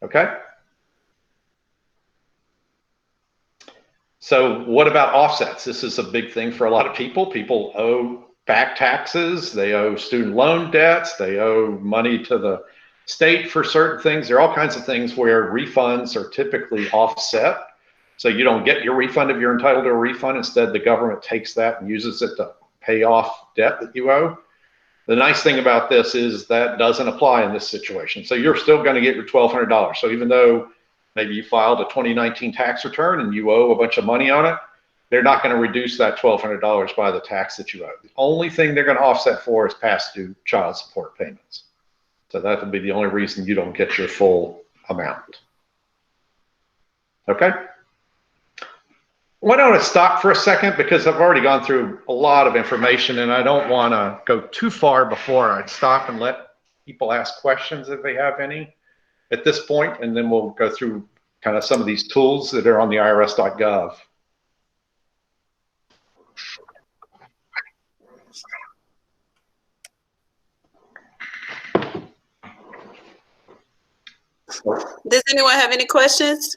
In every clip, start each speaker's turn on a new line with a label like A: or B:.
A: Okay. So what about offsets? This is a big thing for a lot of people. People owe back taxes, they owe student loan debts, they owe money to the state for certain things. There are all kinds of things where refunds are typically offset. So you don't get your refund if you're entitled to a refund. Instead, the government takes that and uses it to pay off debt that you owe. The nice thing about this is that doesn't apply in this situation. So you're still going to get your $1,200. So even though maybe you filed a 2019 tax return and you owe a bunch of money on it, they're not going to reduce that $1,200 by the tax that you owe. The only thing they're going to offset for is past due child support payments. So that would be the only reason you don't get your full amount. Okay. Why don't I stop for a second, because I've already gone through a lot of information and I don't want to go too far before I stop and let people ask questions if they have any at this point, and then we'll go through kind of some of these tools that are on the irs.gov.
B: Does anyone have any questions?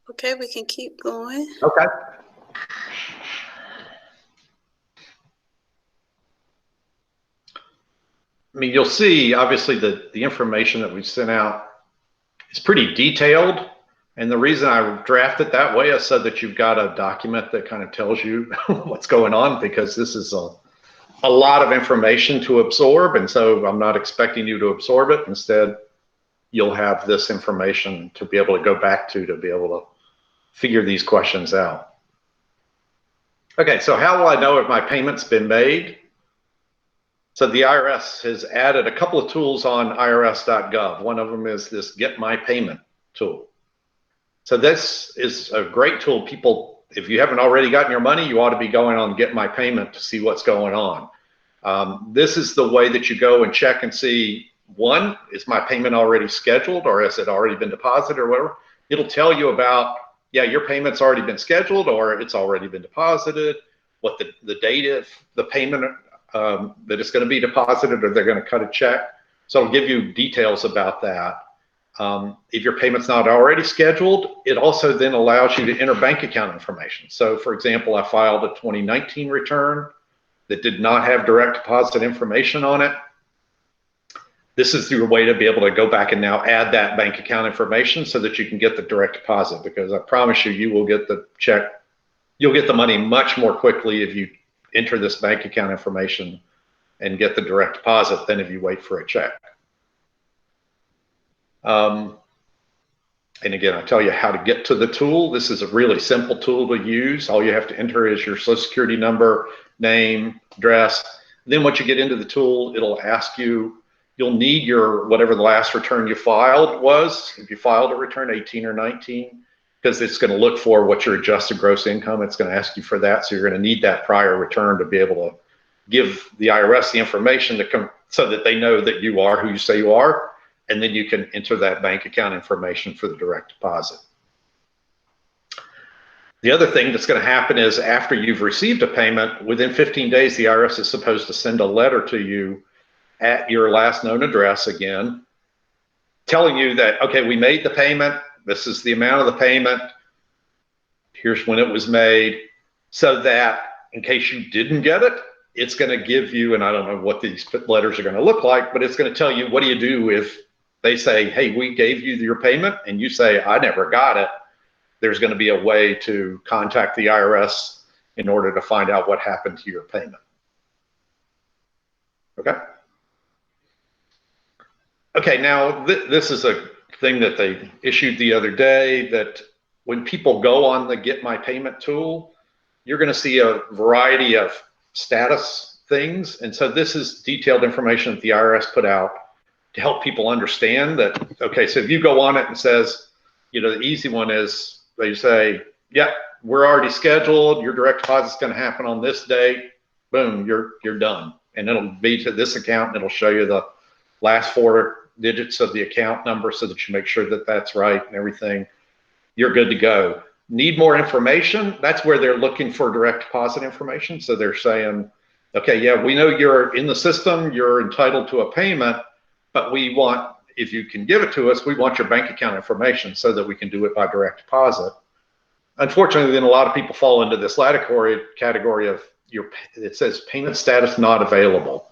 B: Okay, we can keep going.
A: Okay. I mean, you'll see, obviously, the information that we sent out is pretty detailed. And the reason I draft it that way is so that you've got a document that kind of tells you what's going on, because this is a lot of information to absorb. And so I'm not expecting you to absorb it. Instead, you'll have this information to be able to go back to be able to figure these questions out. Okay, so how will I know if my payment's been made? So the IRS has added a couple of tools on irs.gov. One of them is this Get My Payment tool. So this is a great tool. People, if you haven't already gotten your money, you ought to be going on Get My Payment to see what's going on. This is the way that you go and check and see, one, is my payment already scheduled, or has it already been deposited or whatever? It'll tell you about, yeah, your payment's already been scheduled or it's already been deposited, what the date of the payment that it's going to be deposited, or they're going to cut a check. So it'll give you details about that. If your payment's not already scheduled, it also then allows you to enter bank account information. So for example, I filed a 2019 return that did not have direct deposit information on it. This is your way to be able to go back and now add that bank account information so that you can get the direct deposit, because I promise you, you will get the check. You'll get the money much more quickly if you enter this bank account information and get the direct deposit than if you wait for a check. And again, I tell you how to get to the tool. This is a really simple tool to use. All you have to enter is your Social Security number, name, address. Then once you get into the tool, it'll ask you, you'll need your, whatever the last return you filed was, if you filed a return 18 or 19, because it's going to look for what your adjusted gross income, it's going to ask you for that. So you're going to need that prior return to be able to give the IRS the information to come, so that they know that you are who you say you are, and then you can enter that bank account information for the direct deposit. The other thing that's going to happen is, after you've received a payment, within 15 days, the IRS is supposed to send a letter to you at your last known address again, telling you that, okay, we made the payment, this is the amount of the payment, here's when it was made, so that in case you didn't get it, it's going to give you, and I don't know what these letters are going to look like, but it's going to tell you, what do you do if they say, hey, we gave you your payment, and you say, I never got it? There's going to be a way to contact the IRS in order to find out what happened to your payment. Okay? Okay, now this is a thing that they issued the other day, that when people go on the Get My Payment tool, you're going to see a variety of status things. And so this is detailed information that the IRS put out to help people understand that, okay, so if you go on it and it says, you know, the easy one is they say, yeah, we're already scheduled, your direct deposit is going to happen on this date, boom, you're done. And it'll be to this account, and it'll show you the last 4 digits of the account number so that you make sure that that's right and everything. You're good to go. need more information, that's where they're looking for direct deposit information. So they're saying, okay, yeah, we know you're in the system, you're entitled to a payment, but we want, if you can give it to us, we want your bank account information so that we can do it by direct deposit. Unfortunately, then a lot of people fall into this latter category of it says payment status not available.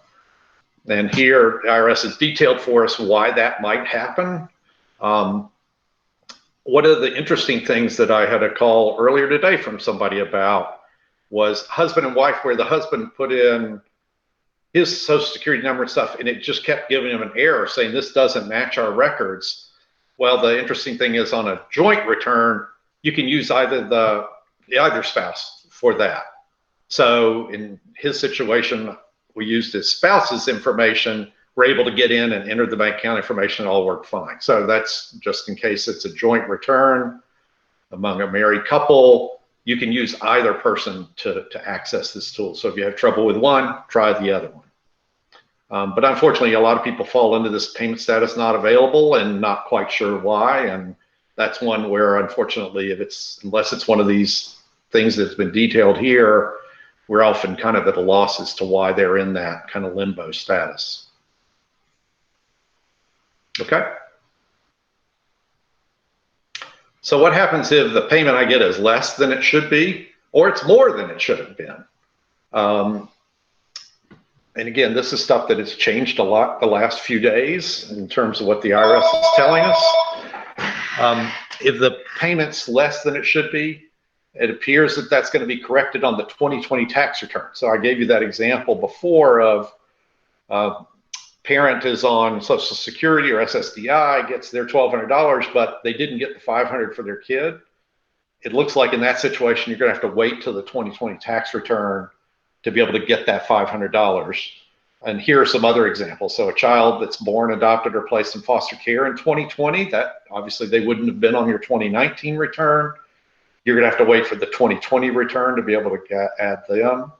A: And here, the IRS has detailed for us why that might happen. One of the interesting things that I had a call earlier today from somebody about was husband and wife, where the husband put in his social security number and stuff, and it just kept giving him an error saying this doesn't match our records. Well, the interesting thing is on a joint return, you can use either spouse for that. So in his situation, we used his spouse's information. We're able to get in and enter the bank account information. It all worked fine. So that's just in case it's a joint return among a married couple. You can use either person to access this tool. So if you have trouble with one, try the other one. But unfortunately, a lot of people fall into this payment status not available and not quite sure why. And that's one where, unfortunately, unless it's one of these things that's been detailed here, we're often kind of at a loss as to why they're in that kind of limbo status. Okay. So what happens if the payment I get is less than it should be, or it's more than it should have been? And again, this is stuff that has changed a lot the last few days in terms of what the IRS is telling us. If the payment's less than it should be, it appears that that's going to be corrected on the 2020 tax return. So I gave you that example before of parent is on Social Security or SSDI, gets their $1,200, but they didn't get the $500 for their kid. It looks like in that situation, you're going to have to wait till the 2020 tax return to be able to get that $500. And here are some other examples. So a child that's born, adopted, or placed in foster care in 2020, that obviously they wouldn't have been on your 2019 return. You're going to have to wait for the 2020 return to be able to add them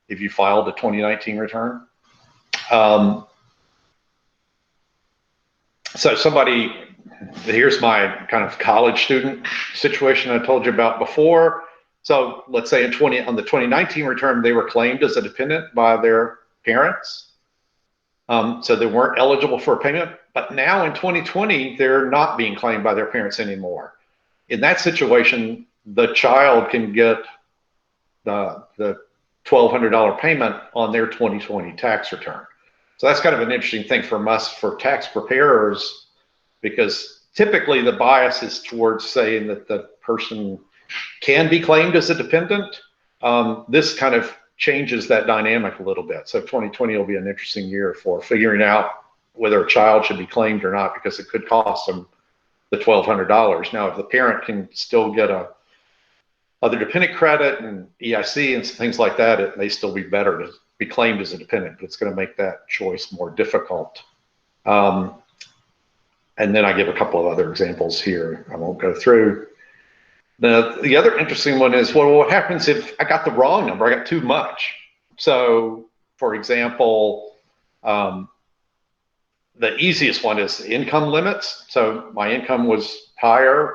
A: if you filed a 2019 return. So here's my kind of college student situation I told you about before. So let's say on the 2019 return, they were claimed as a dependent by their parents. So they weren't eligible for a payment, but now in 2020, they're not being claimed by their parents anymore. In that situation, the child can get the $1,200 payment on their 2020 tax return. So that's kind of an interesting thing for us, for tax preparers, because typically the bias is towards saying that the person can be claimed as a dependent. This kind of changes that dynamic a little bit. So 2020 will be an interesting year for figuring out whether a child should be claimed or not, because it could cost them the $1,200. Now, if the parent can still get other dependent credit and EIC and things like that, it may still be better to be claimed as a dependent, but it's going to make that choice more difficult. And then I give a couple of other examples here. I won't go through. The other interesting one is, well, what happens if I got the wrong number? I got too much. So, for example, the easiest one is income limits. So my income was higher,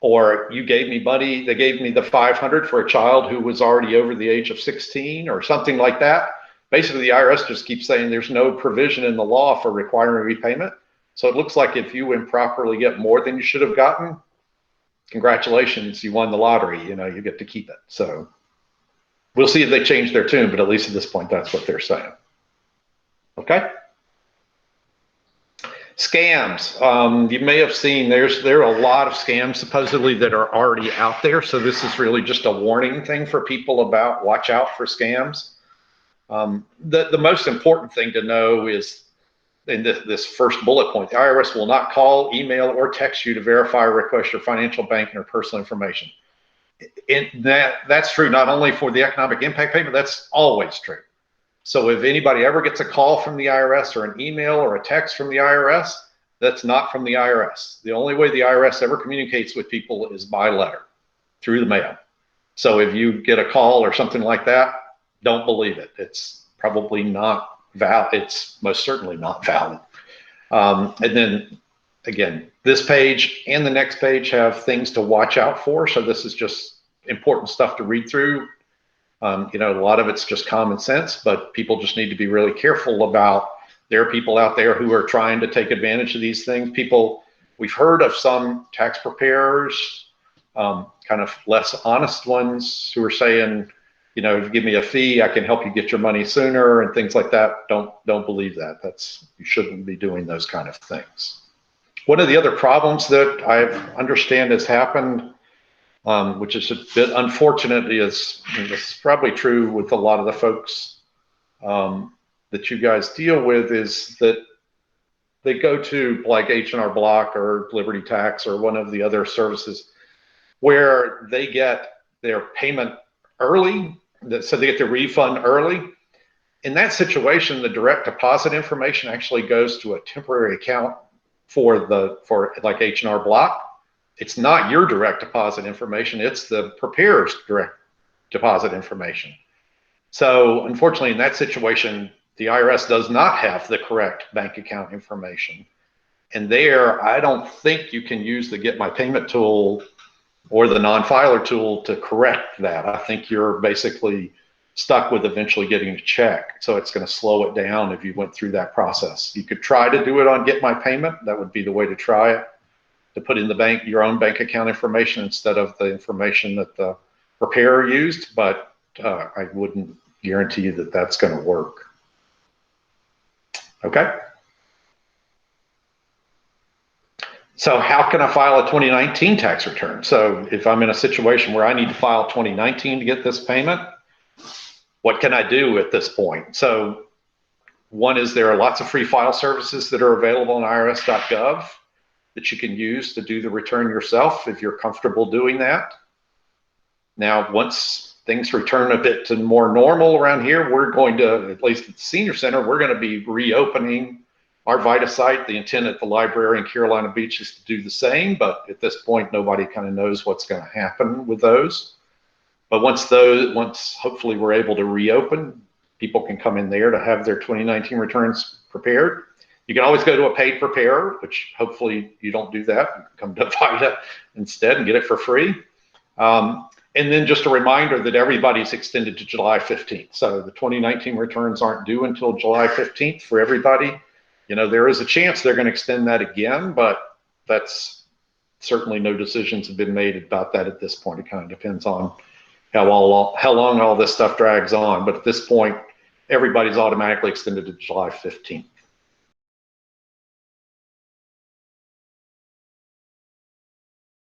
A: or you gave me money, they gave me the $500 for a child who was already over the age of 16 or something like that. Basically, the IRS just keeps saying there's no provision in the law for requiring repayment. So it looks like if you improperly get more than you should have gotten, congratulations, you won the lottery, you get to keep it. So we'll see if they change their tune, but at least at this point, that's what they're saying. Okay. Scams. You may have seen there are a lot of scams supposedly that are already out there. So this is really just a warning thing for people about watch out for scams. The most important thing to know is in this first bullet point, the IRS will not call, email, or text you to verify or request your financial, banking, or personal information. And that's true not only for the economic impact payment, that's always true. So if anybody ever gets a call from the IRS or an email or a text from the IRS, that's not from the IRS. The only way the IRS ever communicates with people is by letter, through the mail. So if you get a call or something like that, don't believe it. It's probably not valid. It's most certainly not valid. And then again, this page and the next page have things to watch out for. So this is just important stuff to read through. You know, a lot of it's just common sense, but people just need to be really careful about, there are people out there who are trying to take advantage of these things. We've heard of some tax preparers, kind of less honest ones, who are saying, you know, if you give me a fee, I can help you get your money sooner and things like that. Don't believe that. You shouldn't be doing those kind of things. One of the other problems that I understand has happened, which is a bit unfortunate, is, and this is probably true with a lot of the folks that you guys deal with, is that they go to like H&R Block or Liberty Tax or one of the other services where they get their payment early, so they get their refund early. In that situation, the direct deposit information actually goes to a temporary account for like H&R Block. It's not your direct deposit information, it's the preparer's direct deposit information. So unfortunately, in that situation, the IRS does not have the correct bank account information. And there, I don't think you can use the Get My Payment tool or the non-filer tool to correct that. I think you're basically stuck with eventually getting a check. So it's going to slow it down if you went through that process. You could try to do it on Get My Payment. That would be the way to try it, to put in the your own bank account information instead of the information that the preparer used. But I wouldn't guarantee you that that's going to work. Okay. So how can I file a 2019 tax return? So if I'm in a situation where I need to file 2019 to get this payment, what can I do at this point? So one is, there are lots of free file services that are available on irs.gov that you can use to do the return yourself if you're comfortable doing that. Now, once things return a bit to more normal around here, we're going to, at least at the Senior Center, we're going to be reopening our VITA site. The intent at the library in Carolina Beach is to do the same, but at this point, nobody kind of knows what's going to happen with those. But once hopefully we're able to reopen, people can come in there to have their 2019 returns prepared. You can always go to a paid preparer, which hopefully you don't do that. You can come to VITA instead and get it for free. And then just a reminder that everybody's extended to July 15th. So the 2019 returns aren't due until July 15th for everybody. You know, there is a chance they're going to extend that again, but that's certainly, no decisions have been made about that at this point. It kind of depends on how long all this stuff drags on. But at this point, everybody's automatically extended to July 15th.